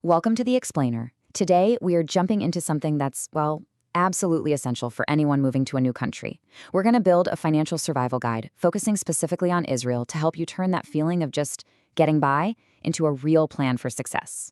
Welcome to The Explainer. Today, we are jumping into something that's, well, absolutely essential for anyone moving to a new country. We're going to build a financial survival guide focusing specifically on Israel to help you turn that feeling of just getting by into a real plan for success.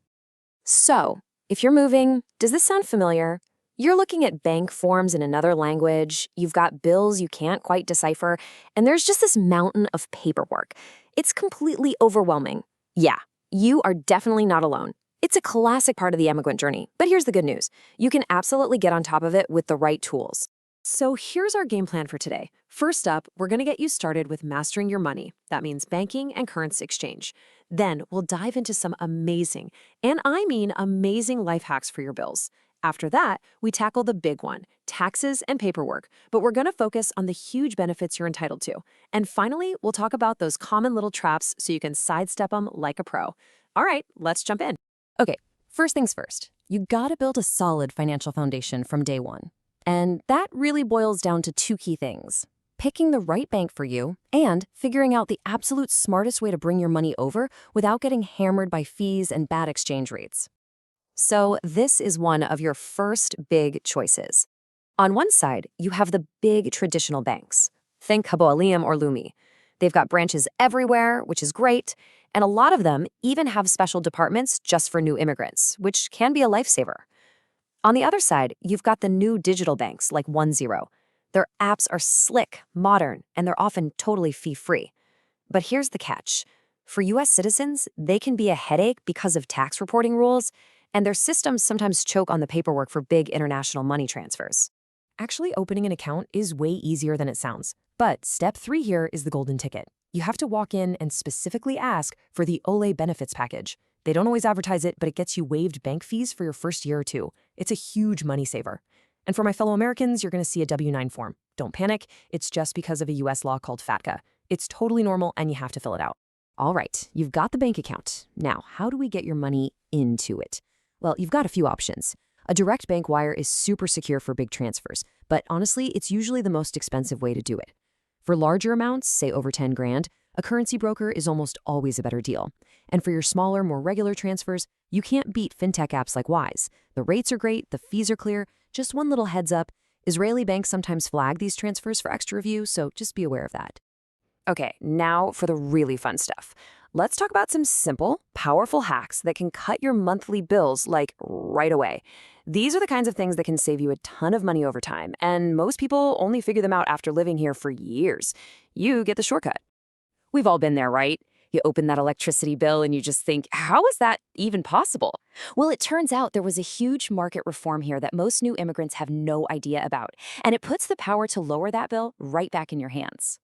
So, if you're moving, does this sound familiar? You're looking at bank forms in another language, you've got bills you can't quite decipher, and there's just this mountain of paperwork. It's completely overwhelming. Yeah, you are definitely not alone. It's a classic part of the immigrant journey, but here's the good news. You can absolutely get on top of it with the right tools. So here's our game plan for today. First up, we're going to get you started with mastering your money. That means banking and currency exchange. Then we'll dive into some amazing, and I mean amazing life hacks for your bills. After that, we tackle the big one, taxes and paperwork, but we're going to focus on the huge benefits you're entitled to. And finally, we'll talk about those common little traps so you can sidestep them like a pro. All right, let's jump in. Okay, first things first, you gotta build a solid financial foundation from day one. And that really boils down to two key things: picking the right bank for you and figuring out the absolute smartest way to bring your money over without getting hammered by fees and bad exchange rates. So this is one of your first big choices. On one side, you have the big traditional banks. Think Aliyah or Lumi. They've got branches everywhere, which is great, and a lot of them even have special departments just for new immigrants, which can be a lifesaver. On the other side, you've got the new digital banks like 10. Their apps are slick, modern, and they're often totally fee-free. But here's the catch. For U.S. citizens, they can be a headache because of tax reporting rules, and their systems sometimes choke on the paperwork for big international money transfers. Actually, opening an account is way easier than it sounds. But step 3 here is the golden ticket. You have to walk in and specifically ask for the Olim benefits package. They don't always advertise it, but it gets you waived bank fees for your first year or two. It's a huge money saver. And for my fellow Americans, you're going to see a W-9 form. Don't panic, it's just because of a U.S. law called FATCA. It's totally normal and you have to fill it out. All right, you've got the bank account. Now, how do we get your money into it? Well, you've got a few options. A direct bank wire is super secure for big transfers, but honestly, it's usually the most expensive way to do it. For larger amounts, say over 10 grand, a currency broker is almost always a better deal. And for your smaller, more regular transfers, you can't beat fintech apps like Wise. The rates are great, the fees are clear. Just one little heads up, Israeli banks sometimes flag these transfers for extra review, so just be aware of that. Okay, now for the really fun stuff. Let's talk about some simple, powerful hacks that can cut your monthly bills like right away. These are the kinds of things that can save you a ton of money over time, and most people only figure them out after living here for years. You get the shortcut. We've all been there, right? You open that electricity bill and you just think, how is that even possible? Well, it turns out there was a huge market reform here that most new immigrants have no idea about, and it puts the power to lower that bill right back in your hands.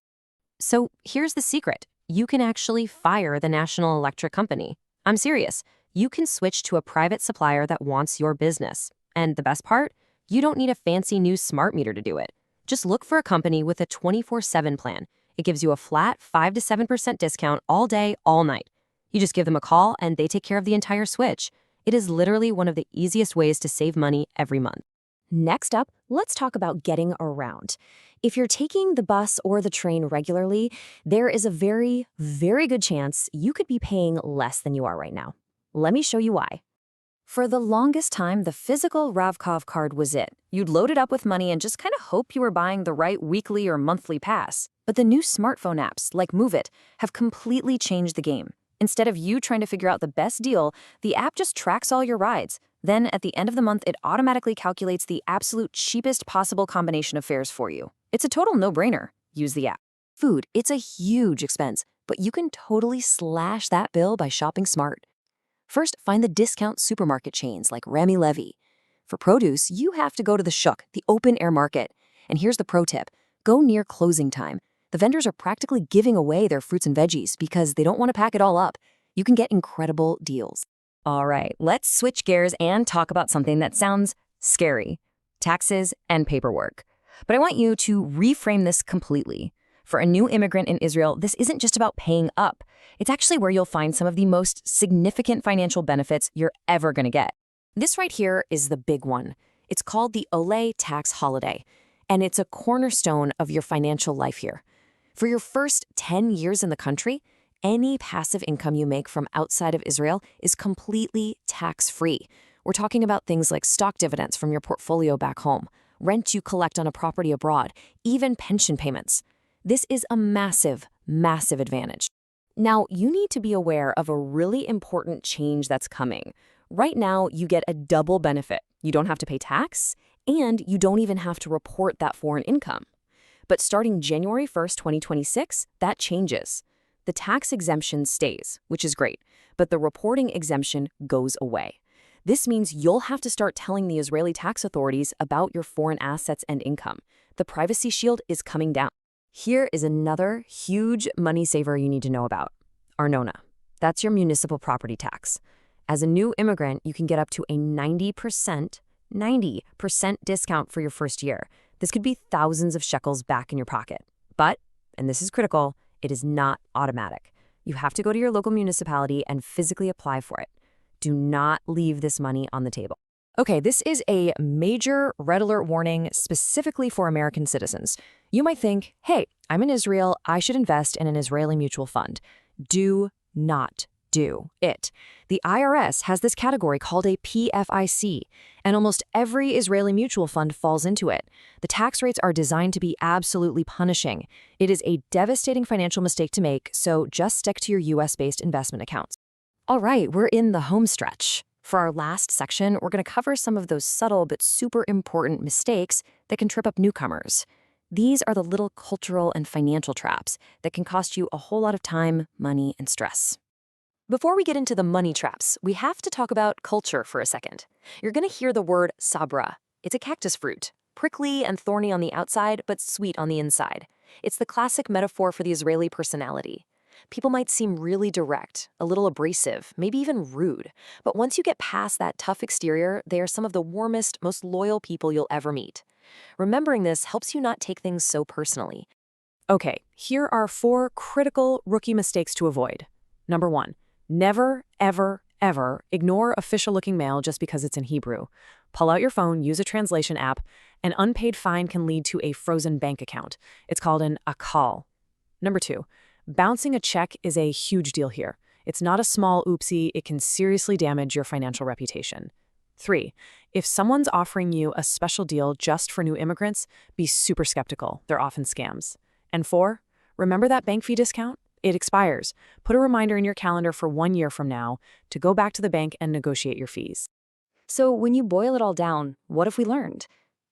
So here's the secret. You can actually fire the national electric company. I'm serious. You can switch to a private supplier that wants your business. And the best part? You don't need a fancy new smart meter to do it. Just look for a company with a 24/7 plan. It gives you a flat 5 to 7% discount all day, all night. You just give them a call and they take care of the entire switch. It is literally one of the easiest ways to save money every month. Next up, let's talk about getting around. If you're taking the bus or the train regularly, there is a very, very good chance you could be paying less than you are right now. Let me show you why. For the longest time, the physical Ravkov card was it. You'd load it up with money and just kind of hope you were buying the right weekly or monthly pass. But the new smartphone apps, like Move It, have completely changed the game. Instead of you trying to figure out the best deal, the app just tracks all your rides. Then, at the end of the month, it automatically calculates the absolute cheapest possible combination of fares for you. It's a total no-brainer. Use the app. Food, it's a huge expense, but you can totally slash that bill by shopping smart. First, find the discount supermarket chains like Rami Levy. For produce, you have to go to the shuk, the open-air market. And here's the pro tip. Go near closing time. The vendors are practically giving away their fruits and veggies because they don't want to pack it all up. You can get incredible deals. All right, let's switch gears and talk about something that sounds scary: taxes and paperwork. But I want you to reframe this completely. For a new immigrant in Israel, this isn't just about paying up. It's actually where you'll find some of the most significant financial benefits you're ever going to get. This right here is the big one. It's called the Olay tax holiday, and it's a cornerstone of your financial life here. For your first 10 years in the country, any passive income you make from outside of Israel is completely tax-free. We're talking about things like stock dividends from your portfolio back home, rent you collect on a property abroad, even pension payments. This is a massive, massive advantage. Now, you need to be aware of a really important change that's coming. Right now, you get a double benefit. You don't have to pay tax, and you don't even have to report that foreign income. But starting January 1st, 2026, that changes. The tax exemption stays, which is great, but the reporting exemption goes away. This means you'll have to start telling the Israeli tax authorities about your foreign assets and income. The privacy shield is coming down. Here is another huge money saver you need to know about. Arnona. That's your municipal property tax. As a new immigrant, you can get up to a 90% discount for your first year. This could be thousands of shekels back in your pocket. But, and this is critical, it is not automatic. You have to go to your local municipality and physically apply for it. Do not leave this money on the table. Okay, this is a major red alert warning specifically for American citizens. You might think, hey, I'm in Israel, I should invest in an Israeli mutual fund. Do not do it. The IRS has this category called a PFIC, and almost every Israeli mutual fund falls into it. The tax rates are designed to be absolutely punishing. It is a devastating financial mistake to make, so just stick to your US-based investment accounts. All right, we're in the home stretch. For our last section, we're going to cover some of those subtle but super important mistakes that can trip up newcomers. These are the little cultural and financial traps that can cost you a whole lot of time, money, and stress. Before we get into the money traps, we have to talk about culture for a second. You're going to hear the word sabra. It's a cactus fruit, prickly and thorny on the outside, but sweet on the inside. It's the classic metaphor for the Israeli personality. People might seem really direct, a little abrasive, maybe even rude. But once you get past that tough exterior, they are some of the warmest, most loyal people you'll ever meet. Remembering this helps you not take things so personally. Okay, here are 4 critical rookie mistakes to avoid. Number 1, never, ever, ever ignore official-looking mail just because it's in Hebrew. Pull out your phone, use a translation app. An unpaid fine can lead to a frozen bank account. It's called an akal. Number 2, bouncing a check is a huge deal here. It's not a small oopsie, it can seriously damage your financial reputation. 3, if someone's offering you a special deal just for new immigrants, be super skeptical. They're often scams. And 4, remember that bank fee discount? It expires. Put a reminder in your calendar for 1 year from now to go back to the bank and negotiate your fees. So when you boil it all down, what have we learned?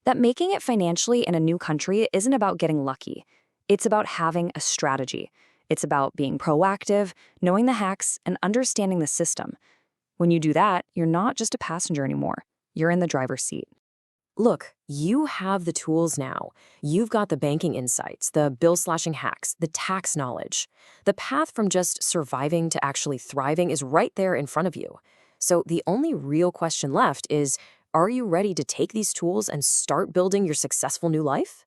That making it financially in a new country isn't about getting lucky. It's about having a strategy. It's about being proactive, knowing the hacks, and understanding the system. When you do that, you're not just a passenger anymore. You're in the driver's seat. Look, you have the tools now. You've got the banking insights, the bill-slashing hacks, the tax knowledge. The path from just surviving to actually thriving is right there in front of you. So the only real question left is, are you ready to take these tools and start building your successful new life?